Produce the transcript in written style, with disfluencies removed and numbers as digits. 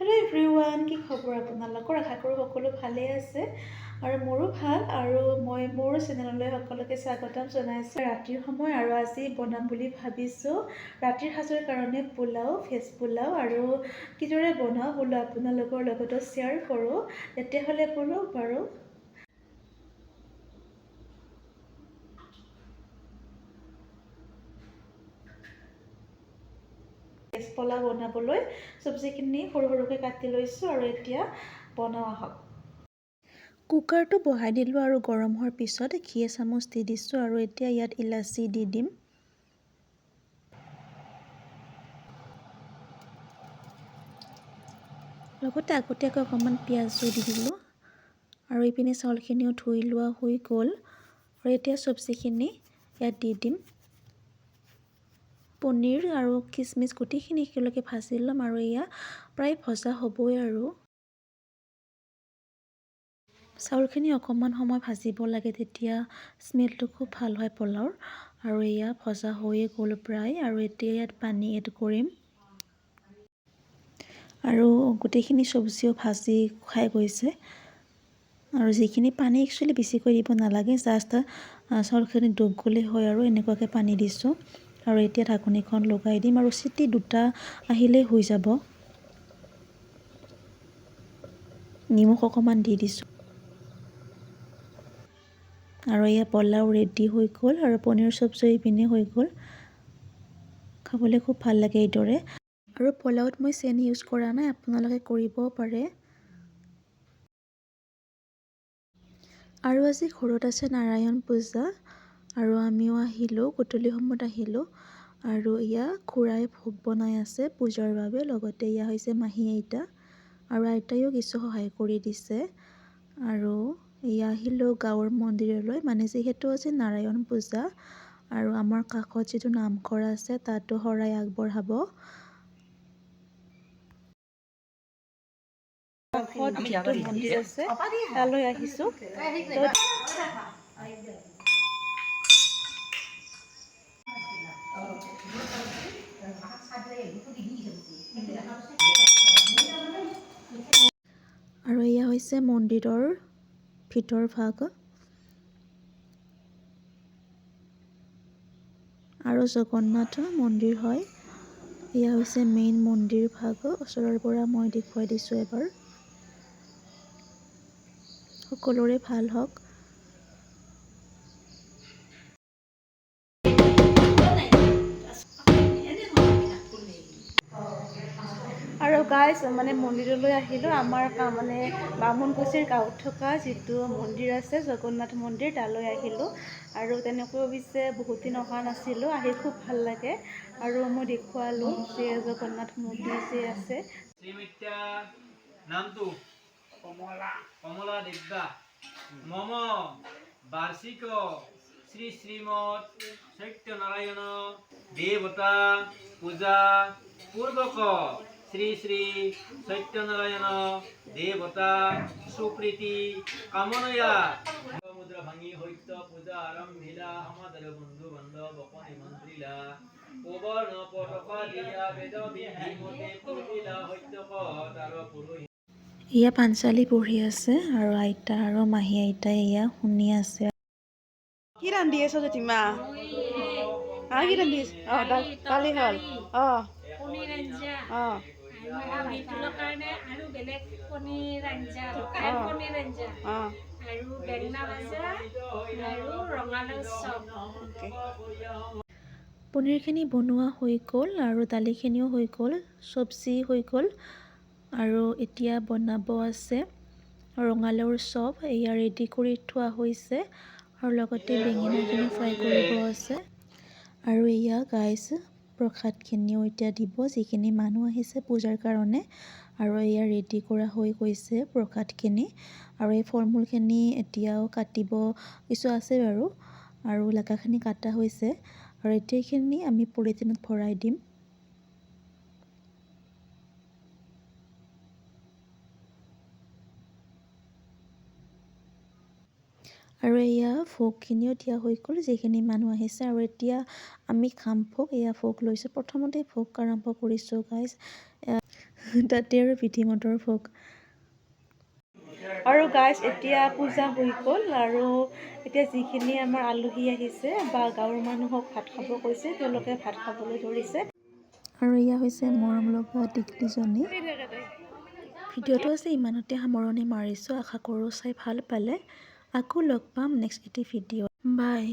Hello' everyone, কি খবৰ আপোনালোকৰ? আশা কৰোঁ সকলো ভালেই আছে আৰু মোৰো ভাল। আৰু মই মোৰ চেনেললৈ সকলোকে স্বাগতম জনাইছোঁ। ৰাতিৰ সময় আৰু আজি বনাম বুলি ভাবিছোঁ ৰাতিৰ সাজৰ কাৰণে পোলাও, ভেজ পোলাও। আৰু কিদৰে বনাওঁ বোলো আপোনালোকৰ লগতো শ্বেয়াৰ কৰোঁ। তেতিয়াহ'লে বোলো বাৰু ভেজ পোলাও বনাবলৈ চব্জিখিনি সৰু সৰুকৈ কাটি লৈছোঁ আৰু এতিয়া বনাওঁ আহক। কুকাৰটো বহাই দিলোঁ আৰু গৰম হোৱাৰ পিছত ঘি এচামুচ দি দিছোঁ আৰু এতিয়া ইয়াত ইলাচি দি দিম। লগতে আগতীয়াকৈ অকণমান পিঁয়াজো দি দিলোঁ আৰু ইপিনে চাউলখিনিও ধুই লোৱা হৈ গ'ল আৰু এতিয়া চব্জিখিনি ইয়াত দি দিম। পনীৰ আৰু খিচমিচ গোটেইখিনি একেলগে ভাজি ল'ম আৰু এয়া প্ৰায় ভজা হ'বই আৰু। চাউলখিনি অকণমান সময় ভাজিব লাগে, তেতিয়া স্মেলটো খুব ভাল হয় পোলাওৰ। আৰু এয়া ভজা হৈয়ে গ'ল প্ৰায়, আৰু এতিয়া ইয়াত পানী এড কৰিম। আৰু গোটেইখিনি চব্জিও ভাজি খাই গৈছে আৰু যিখিনি পানী একচুৱেলি বেছিকৈ দিব নালাগে, জাষ্ট চাউলখিনি ডুব গ'লেই হয় আৰু এনেকুৱাকৈ পানী দিছোঁ। আৰু এতিয়া ঢাকনিখন লগাই দিম আৰু চিটি দুটা আহিলেই হৈ যাব। নিমখ অকণমান দি দিছোঁ আৰু এয়া পোলাও ৰেডি হৈ গ'ল আৰু পনীৰ চব্জি ইপিনে হৈ গ'ল। খাবলৈ খুব ভাল লাগে এইদৰে। আৰু পোলাওত মই চেনি ইউজ কৰা নাই, আপোনালোকে কৰিবও পাৰে। আৰু আজি ঘৰত আছে নাৰায়ণ পূজা আৰু আমিও আহিলোঁ, গধূলি সময়ত আহিলোঁ। আৰু এয়া খুৰাই ভোগ বনাই আছে পূজাৰ বাবে। লগতে এয়া হৈছে মাহী আইতা আৰু আইতাইও কিছু সহায় কৰি দিছে। আৰু এয়া আহিলোঁ গাঁৱৰ মন্দিৰলৈ, মানে যিহেতু আজি নাৰায়ণ পূজা আৰু আমাৰ কাষত যিটো নামঘৰ আছে তাতো শৰাই আগবঢ়াব। কাষত যিটো মন্দিৰ আছে তালৈ আহিছোঁ। আৰু এয়া হৈছে মন্দিৰৰ ভিতৰ ভাগ আৰু জগন্নাথ মন্দিৰ হয়। এয়া হৈছে মেইন মন্দিৰ ভাগ। ওচৰৰ পৰা মই দেখুৱাই দিছোঁ এবাৰ। সকলোৰে ভাল হওক। আৰু গাইজ মানে মন্দিৰলৈ আহিলোঁ। আমাৰ মানে বামুণকুছিৰ গাঁৱত থকা যিটো মন্দিৰ আছে জগন্নাথ মন্দিৰ, তালৈ আহিলোঁ। আৰু তেনেকৈ অৱশ্যে বহুত দিন অহা নাছিলোঁ, আহি খুব ভাল লাগে। আৰু মই দেখুৱালোঁ যে জগন্নাথ মন্দিৰ যে আছে। নামটো কমলা দেৱদা মম বাৰ্ষিক শ্ৰী শ্ৰীমৎ সত্যনাৰায়ণ দেৱতা পূজা পূৰ্বক শ্ৰী শ্ৰী সত্যনারায়ণ দেবতা সুপ্রীতি কামনয়া মুদ্রা ভাঙি হইত পূজা আরম্ভিলা আমাদের বন্ধু বান্ধব নিমন্ত্রিলা ওবর্ণ পটকা দিয়া বেদ বিধি মতে পূজিলা হত্যক তার পুরোহিত। এয়া পাঞ্চালী পঢ়ি আছে আৰু আইতা আৰু মাহী আইতাই এয়া শুনি আছে। কি ৰান্ধি আছ জেঠিমা? কি ৰান্ধি আছ? দালি হ'ল। পনীৰ আঞ্জা আৰু মিতুলৰ কাৰণে আৰু বেলেগ পনীৰ আঞ্জা, পনীৰ আঞ্জা আৰু বেঙেনা ভাজা আৰু ৰঙালাও চপ। পনীৰখিনি বনোৱা হৈ গ'ল আৰু দালিখিনিও হৈ গ'ল, চব্জি হৈ গ'ল। আৰু এতিয়া বনাব আছে ৰঙালাওৰ চপ। এয়া ৰেডি কৰি থোৱা হৈছে আৰু লগতে বেঙেনাখিনি ফ্ৰাই কৰিব আছে। আৰু এয়া গাইজ প্ৰসাদখিনিও এতিয়া দিব, যিখিনি মানুহ আহিছে পূজাৰ কাৰণে। আৰু এয়া ৰেডি কৰা হৈ গৈছে প্ৰসাদখিনি। আৰু এই ফল মূলখিনি এতিয়াও কাটিব কিছু আছে বাৰু, আৰু লাকাখিনি কাটা হৈছে। আৰু এতিয়া এইখিনি আমি পলিথিনত ভৰাই দিম। আৰু এয়া ভোগখিনিও দিয়া হৈ গ'ল, যিখিনি মানুহ আহিছে। আৰু এতিয়া আমি খাম ভোগ। এয়া ভোগ লৈছোঁ, প্ৰথমতে ভোগ আৰম্ভ কৰিছোঁ গাইজ। তাতে আৰু পিঠিমটৰ ভোগ। আৰু গাইজ এতিয়া পূজা হৈ গ'ল আৰু এতিয়া যিখিনি আমাৰ আলহী আহিছে বা গাঁৱৰ মানুহক ভাত খাব কৈছে তেওঁলোকে ভাত খাবলৈ ধৰিছে। আৰু এয়া হৈছে মৰম লগা টিকলিজনী। ভিডিঅ'টো আছে ইমানতে সামৰণি মাৰিছোঁ। আশা কৰোঁ চাই ভাল পালে। আকৌ লগ পাম নেক্সট এটি ভিডিঅ'। বাই।